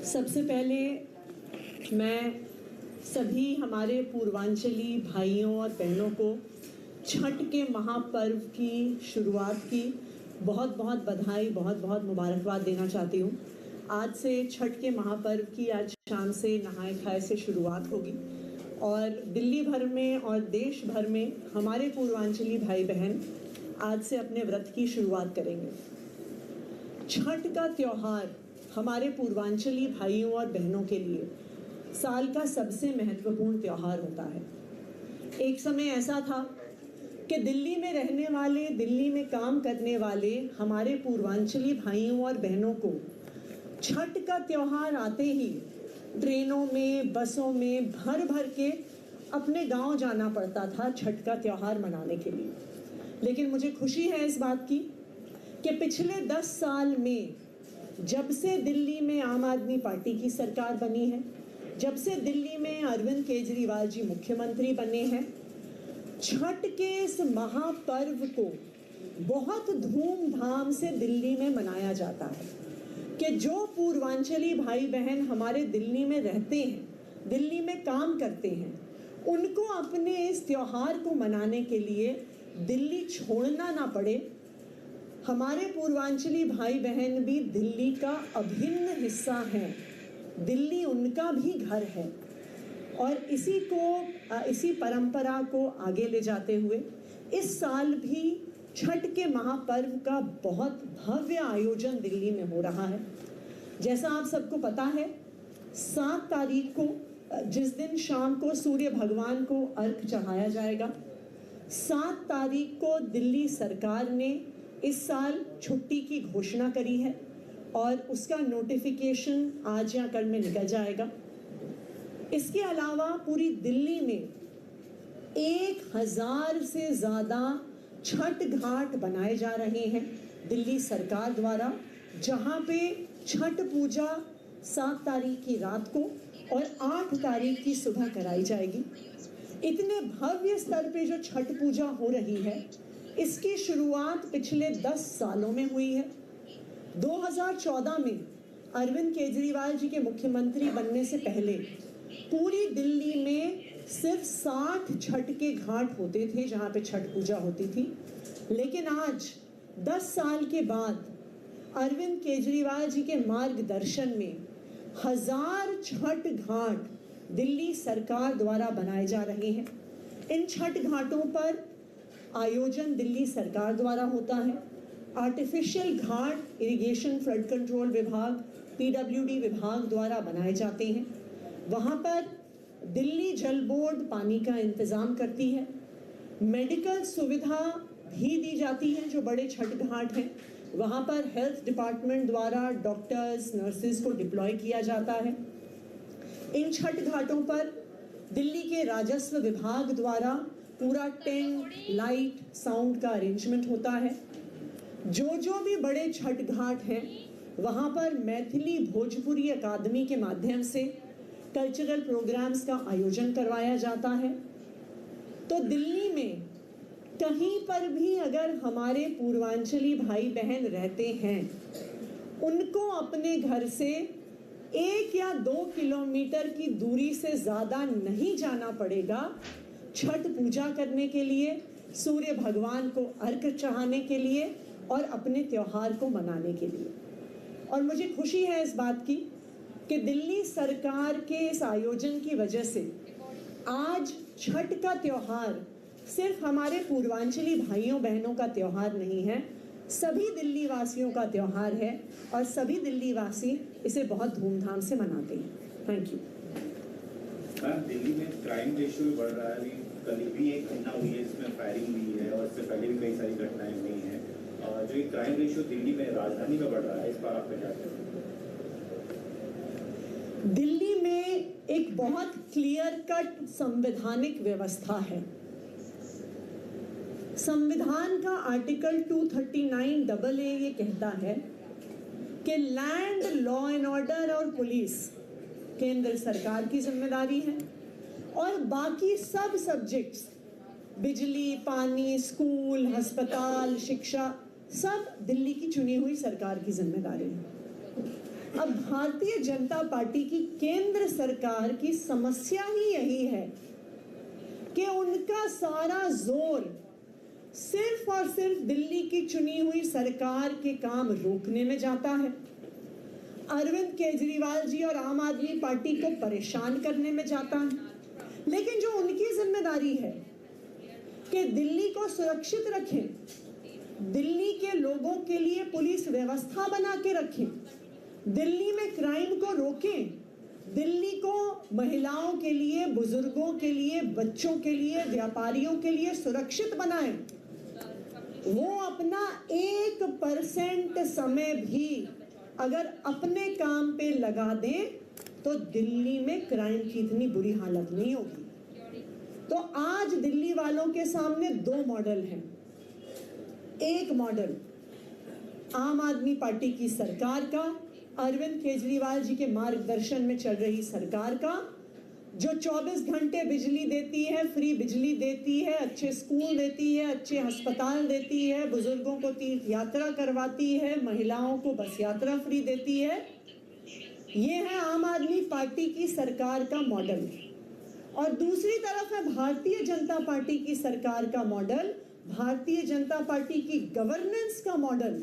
सबसे पहले मैं सभी हमारे पूर्वांचली भाइयों और बहनों को छठ के महापर्व की शुरुआत की बहुत बहुत बधाई, बहुत बहुत मुबारकबाद देना चाहती हूँ। आज से छठ के महापर्व की आज शाम से नहाए खाए से शुरुआत होगी और दिल्ली भर में और देश भर में हमारे पूर्वांचली भाई बहन आज से अपने व्रत की शुरुआत करेंगे। छठ का त्यौहार हमारे पूर्वांचली भाइयों और बहनों के लिए साल का सबसे महत्वपूर्ण त्यौहार होता है। एक समय ऐसा था कि दिल्ली में रहने वाले, दिल्ली में काम करने वाले हमारे पूर्वांचली भाइयों और बहनों को छठ का त्यौहार आते ही ट्रेनों में, बसों में भर भर के अपने गांव जाना पड़ता था छठ का त्यौहार मनाने के लिए। लेकिन मुझे खुशी है इस बात की कि पिछले 10 साल में जब से दिल्ली में आम आदमी पार्टी की सरकार बनी है, जब से दिल्ली में अरविंद केजरीवाल जी मुख्यमंत्री बने हैं, छठ के इस महापर्व को बहुत धूमधाम से दिल्ली में मनाया जाता है कि जो पूर्वांचली भाई बहन हमारे दिल्ली में रहते हैं, दिल्ली में काम करते हैं, उनको अपने इस त्योहार को मनाने के लिए दिल्ली छोड़ना ना पड़े। हमारे पूर्वांचली भाई बहन भी दिल्ली का अभिन्न हिस्सा हैं, दिल्ली उनका भी घर है और इसी परंपरा को आगे ले जाते हुए इस साल भी छठ के महापर्व का बहुत भव्य आयोजन दिल्ली में हो रहा है। जैसा आप सबको पता है, 7 तारीख को जिस दिन शाम को सूर्य भगवान को अर्घ चढ़ाया जाएगा, 7 तारीख को दिल्ली सरकार ने इस साल छुट्टी की घोषणा करी है और उसका नोटिफिकेशन आज या कल में निकल जाएगा। इसके अलावा पूरी दिल्ली में 1000 से ज़्यादा छठ घाट बनाए जा रहे हैं दिल्ली सरकार द्वारा, जहां पे छठ पूजा 7 तारीख की रात को और 8 तारीख की सुबह कराई जाएगी। इतने भव्य स्तर पे जो छठ पूजा हो रही है, इसकी शुरुआत पिछले 10 सालों में हुई है। 2014 में अरविंद केजरीवाल जी के मुख्यमंत्री बनने से पहले पूरी दिल्ली में सिर्फ 60 छठ के घाट होते थे जहां पे छठ पूजा होती थी। लेकिन आज 10 साल के बाद अरविंद केजरीवाल जी के मार्गदर्शन में 1000 छठ घाट दिल्ली सरकार द्वारा बनाए जा रहे हैं। इन छठ घाटों पर आयोजन दिल्ली सरकार द्वारा होता है। आर्टिफिशियल घाट इरिगेशन फ्लड कंट्रोल विभाग, पीडब्ल्यूडी विभाग द्वारा बनाए जाते हैं। वहाँ पर दिल्ली जल बोर्ड पानी का इंतज़ाम करती है। मेडिकल सुविधा भी दी जाती है। जो बड़े छठ घाट हैं वहाँ पर हेल्थ डिपार्टमेंट द्वारा डॉक्टर्स, नर्सेज को डिप्लॉय किया जाता है। इन छठ घाटों पर दिल्ली के राजस्व विभाग द्वारा पूरा टेंट, लाइट, साउंड का अरेंजमेंट होता है। जो भी बड़े छठ घाट हैं वहाँ पर मैथिली भोजपुरी अकादमी के माध्यम से कल्चरल प्रोग्राम्स का आयोजन करवाया जाता है। तो दिल्ली में कहीं पर भी अगर हमारे पूर्वांचली भाई बहन रहते हैं, उनको अपने घर से 1 या 2 किलोमीटर की दूरी से ज़्यादा नहीं जाना पड़ेगा छठ पूजा करने के लिए, सूर्य भगवान को अर्घ चढ़ाने के लिए और अपने त्योहार को मनाने के लिए। और मुझे खुशी है इस बात की कि दिल्ली सरकार के इस आयोजन की वजह से आज छठ का त्यौहार सिर्फ हमारे पूर्वांचली भाइयों बहनों का त्यौहार नहीं है, सभी दिल्ली वासियों का त्यौहार है और सभी दिल्ली वासी इसे बहुत धूमधाम से मनाते हैं। Thank you. दिल्ली में क्राइम रेशियो बढ़ रहा है। कल भी एक घटना हुई है जिसमें फायरिंग हुई है और इससे पहले भी कई सारी घटनाएं हुई हैं। जो ये क्राइम रेशियो दिल्ली में, राजधानी में बढ़ रहा है, इस पर आप क्या कहते हैं? दिल्ली में एक बहुत क्लियर कट संवैधानिक व्यवस्था है। संविधान का आर्टिकल 239AA ये कहता है कि लैंड, लॉ एंड ऑर्डर और पुलिस केंद्र सरकार की जिम्मेदारी है और बाकी सब सब्जेक्ट्स, बिजली, पानी, स्कूल, अस्पताल, शिक्षा, सब दिल्ली की चुनी हुई सरकार की जिम्मेदारी है। अब भारतीय जनता पार्टी की केंद्र सरकार की समस्या ही यही है कि उनका सारा जोर सिर्फ और सिर्फ दिल्ली की चुनी हुई सरकार के काम रोकने में जाता है, अरविंद केजरीवाल जी और आम आदमी पार्टी को परेशान करने में जाता है। लेकिन जो उनकी जिम्मेदारी है कि दिल्ली को सुरक्षित रखें, दिल्ली के लोगों के लिए पुलिस व्यवस्था बना के रखें, दिल्ली में क्राइम को रोकें, दिल्ली को महिलाओं के लिए, बुजुर्गों के लिए, बच्चों के लिए, व्यापारियों के लिए सुरक्षित बनाएं, वो अपना 1% समय भी अगर अपने काम पे लगा दें तो दिल्ली में क्राइम की इतनी बुरी हालत नहीं होगी। तो आज दिल्ली वालों के सामने दो मॉडल हैं। एक मॉडल आम आदमी पार्टी की सरकार का, अरविंद केजरीवाल जी के मार्गदर्शन में चल रही सरकार का, जो 24 घंटे बिजली देती है, फ्री बिजली देती है, अच्छे स्कूल देती है, अच्छे अस्पताल देती है, बुजुर्गों को तीर्थ यात्रा करवाती है, महिलाओं को बस यात्रा फ्री देती है। ये है आम आदमी पार्टी की सरकार का मॉडल। और दूसरी तरफ है भारतीय जनता पार्टी की सरकार का मॉडल, भारतीय जनता पार्टी की गवर्नेंस का मॉडल,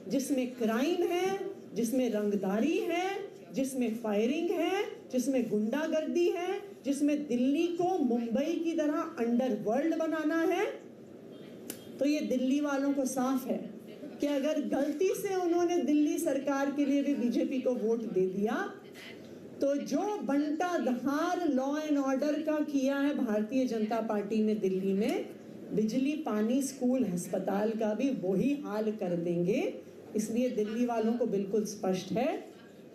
जिसमें क्राइम है, जिसमें रंगदारी है, जिसमें फायरिंग है, जिसमें गुंडागर्दी है, जिसमें दिल्ली को मुंबई की तरह अंडरवर्ल्ड बनाना है। तो ये दिल्ली वालों को साफ है कि अगर गलती से उन्होंने दिल्ली सरकार के लिए भी बीजेपी को वोट दे दिया तो जो बंटा धार लॉ एंड ऑर्डर का किया है भारतीय जनता पार्टी ने दिल्ली में, बिजली, पानी, स्कूल, अस्पताल का भी वही हाल कर देंगे। इसलिए दिल्ली वालों को बिल्कुल स्पष्ट है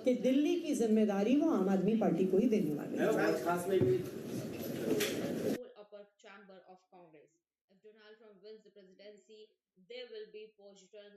कि दिल्ली की जिम्मेदारी वो आम आदमी पार्टी को ही देने वाले हैं। Upper chamber of Congress. If Donald Trump wins the presidency, there will be positive